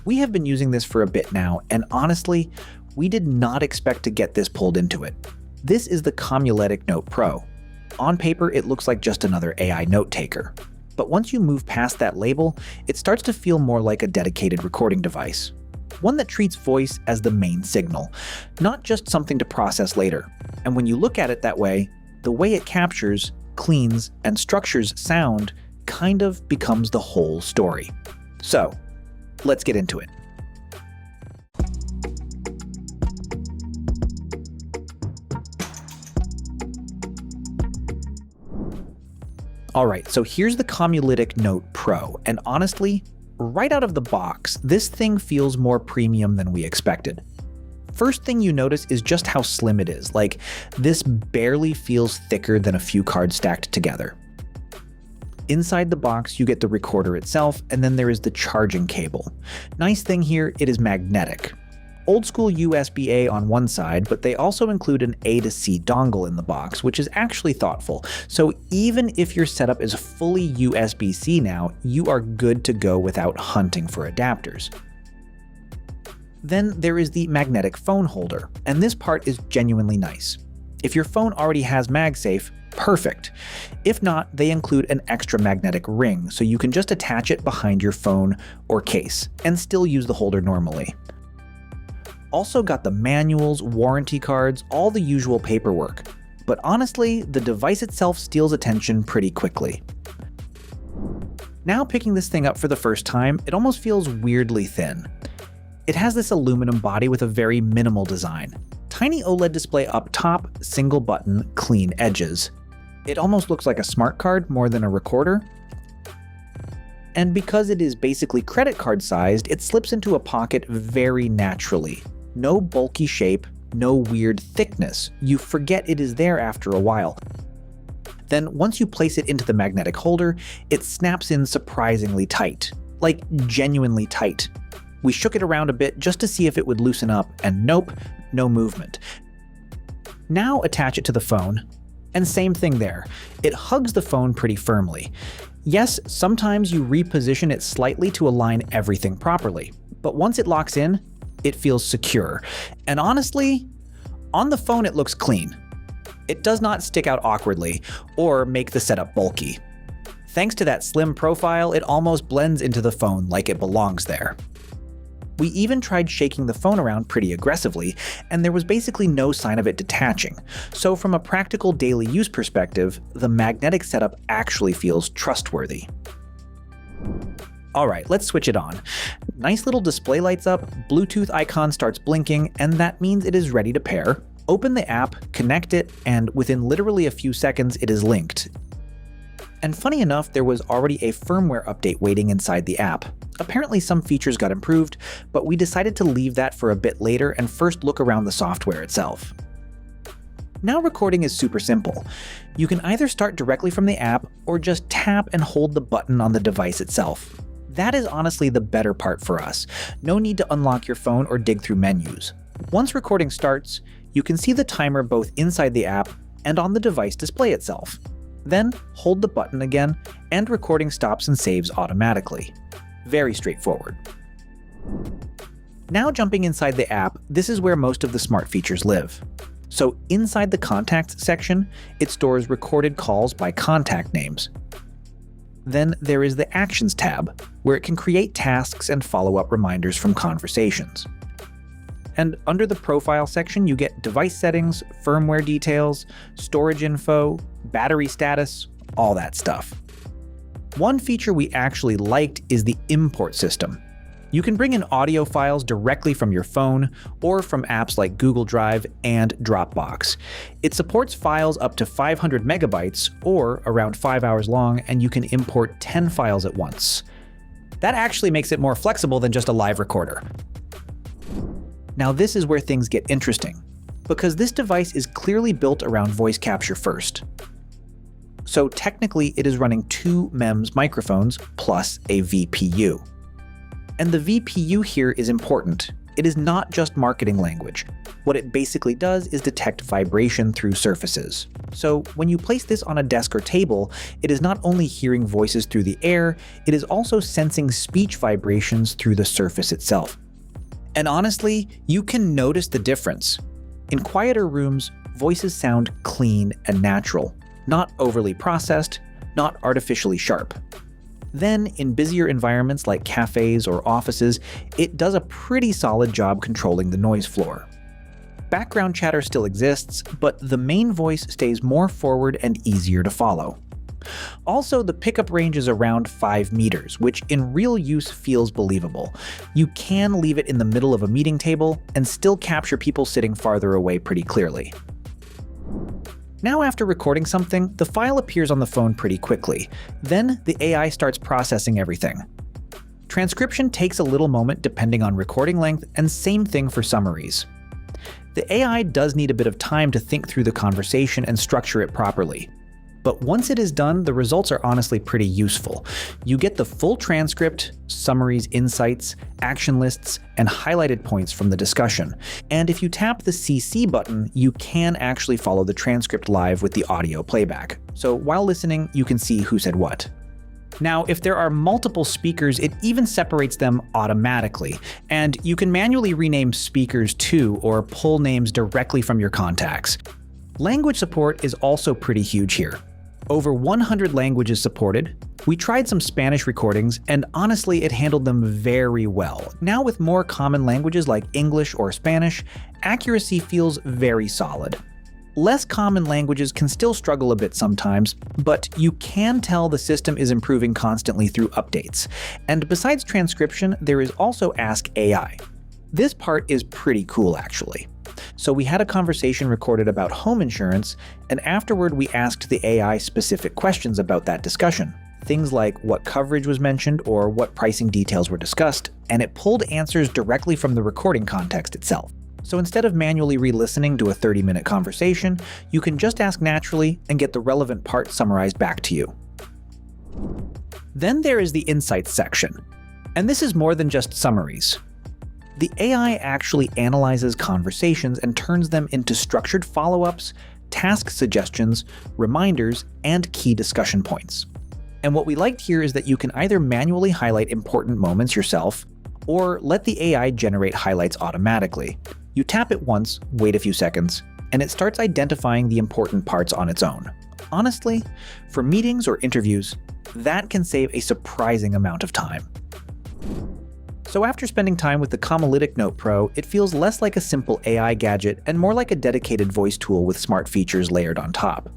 We have been using this for a bit now, and honestly, we did not expect to get this pulled into it. This is the Comulytic Note Pro. On paper, it looks like just another AI note taker. But once you move past that label, it starts to feel more like a dedicated recording device. One that treats voice as the main signal, not just something to process later. And when you look at it that way it captures, cleans, and structures sound kind of becomes the whole story. So, let's get into it. Alright, so here's the Comulytic Note Pro, and honestly, right out of the box, this thing feels more premium than we expected. First thing you notice is just how slim it is, like this barely feels thicker than a few cards stacked together. Inside the box, you get the recorder itself, and then there is the charging cable. Nice thing here, it is magnetic. Old school USB-A on one side, but they also include an A to C dongle in the box, which is actually thoughtful. So even if your setup is fully USB-C now, you are good to go without hunting for adapters. Then there is the magnetic phone holder, and this part is genuinely nice. If your phone already has MagSafe, perfect. If not, they include an extra magnetic ring, so you can just attach it behind your phone or case, and still use the holder normally. Also got the manuals, warranty cards, all the usual paperwork. But honestly, the device itself steals attention pretty quickly. Now picking this thing up for the first time, it almost feels weirdly thin. It has this aluminum body with a very minimal design. Tiny OLED display up top, single button, clean edges. It almost looks like a smart card more than a recorder. And because it is basically credit card sized, it slips into a pocket very naturally. No bulky shape, no weird thickness. You forget it is there after a while. Then once you place it into the magnetic holder, it snaps in surprisingly tight. Like genuinely tight. We shook it around a bit just to see if it would loosen up, and nope, no movement. Now attach it to the phone, and same thing there. It hugs the phone pretty firmly. Yes, sometimes you reposition it slightly to align everything properly, but once it locks in, it feels secure. And honestly, on the phone it looks clean. It does not stick out awkwardly, or make the setup bulky. Thanks to that slim profile, it almost blends into the phone like it belongs there. We even tried shaking the phone around pretty aggressively, and there was basically no sign of it detaching. So from a practical daily use perspective, the magnetic setup actually feels trustworthy. Alright, let's switch it on. Nice little display lights up, Bluetooth icon starts blinking, and that means it is ready to pair. Open the app, connect it, and within literally a few seconds it is linked. And funny enough, there was already a firmware update waiting inside the app. Apparently some features got improved, but we decided to leave that for a bit later and first look around the software itself. Now recording is super simple. You can either start directly from the app or just tap and hold the button on the device itself. That is honestly the better part for us. No need to unlock your phone or dig through menus. Once recording starts, you can see the timer both inside the app and on the device display itself. Then hold the button again, and recording stops and saves automatically. Very straightforward. Now jumping inside the app, this is where most of the smart features live. So inside the contacts section, it stores recorded calls by contact names. Then there is the Actions tab, where it can create tasks and follow-up reminders from conversations. And under the Profile section, you get device settings, firmware details, storage info, battery status, all that stuff. One feature we actually liked is the import system. You can bring in audio files directly from your phone or from apps like Google Drive and Dropbox. It supports files up to 500 megabytes or around 5 hours long, and you can import 10 files at once. That actually makes it more flexible than just a live recorder. Now this is where things get interesting, because this device is clearly built around voice capture first. So technically it is running 2 MEMS microphones plus a VPU. And the VPU here is important. It is not just marketing language. What it basically does is detect vibration through surfaces. So when you place this on a desk or table, it is not only hearing voices through the air, it is also sensing speech vibrations through the surface itself. And honestly, you can notice the difference. In quieter rooms, voices sound clean and natural, not overly processed, not artificially sharp. Then, in busier environments like cafes or offices, it does a pretty solid job controlling the noise floor. Background chatter still exists, but the main voice stays more forward and easier to follow. Also, the pickup range is around 5 meters, which in real use feels believable. You can leave it in the middle of a meeting table and still capture people sitting farther away pretty clearly. Now after recording something, the file appears on the phone pretty quickly. Then the AI starts processing everything. Transcription takes a little moment depending on recording length, and same thing for summaries. The AI does need a bit of time to think through the conversation and structure it properly. But once it is done, the results are honestly pretty useful. You get the full transcript, summaries, insights, action lists, and highlighted points from the discussion. And if you tap the CC button, you can actually follow the transcript live with the audio playback. So while listening, you can see who said what. Now, if there are multiple speakers, it even separates them automatically, and you can manually rename speakers too, or pull names directly from your contacts. Language support is also pretty huge here. Over 100 languages supported. We tried some Spanish recordings, and honestly, it handled them very well. Now with more common languages like English or Spanish, accuracy feels very solid. Less common languages can still struggle a bit sometimes, but you can tell the system is improving constantly through updates. And besides transcription, there is also Ask AI. This part is pretty cool actually. So we had a conversation recorded about home insurance, and afterward we asked the AI specific questions about that discussion. Things like what coverage was mentioned or what pricing details were discussed, and it pulled answers directly from the recording context itself. So instead of manually re-listening to a 30-minute conversation, you can just ask naturally and get the relevant part summarized back to you. Then there is the insights section. And this is more than just summaries. The AI actually analyzes conversations and turns them into structured follow-ups, task suggestions, reminders, and key discussion points. And what we liked here is that you can either manually highlight important moments yourself, or let the AI generate highlights automatically. You tap it once, wait a few seconds, and it starts identifying the important parts on its own. Honestly, for meetings or interviews, that can save a surprising amount of time. So after spending time with the Comulytic Note Pro, it feels less like a simple AI gadget and more like a dedicated voice tool with smart features layered on top.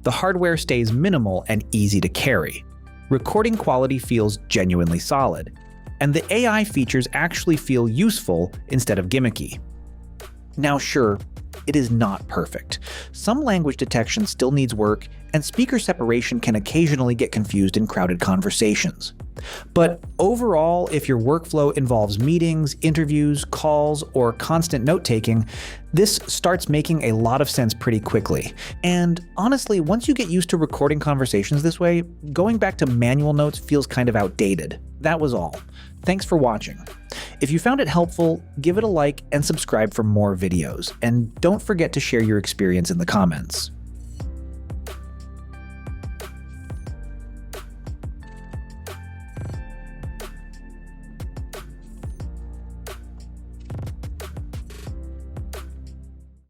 The hardware stays minimal and easy to carry. Recording quality feels genuinely solid. And the AI features actually feel useful instead of gimmicky. Now sure, it is not perfect. Some language detection still needs work, and speaker separation can occasionally get confused in crowded conversations. But overall, if your workflow involves meetings, interviews, calls, or constant note-taking, this starts making a lot of sense pretty quickly. And honestly, once you get used to recording conversations this way, going back to manual notes feels kind of outdated. That was all. Thanks for watching. If you found it helpful, give it a like and subscribe for more videos. And don't forget to share your experience in the comments.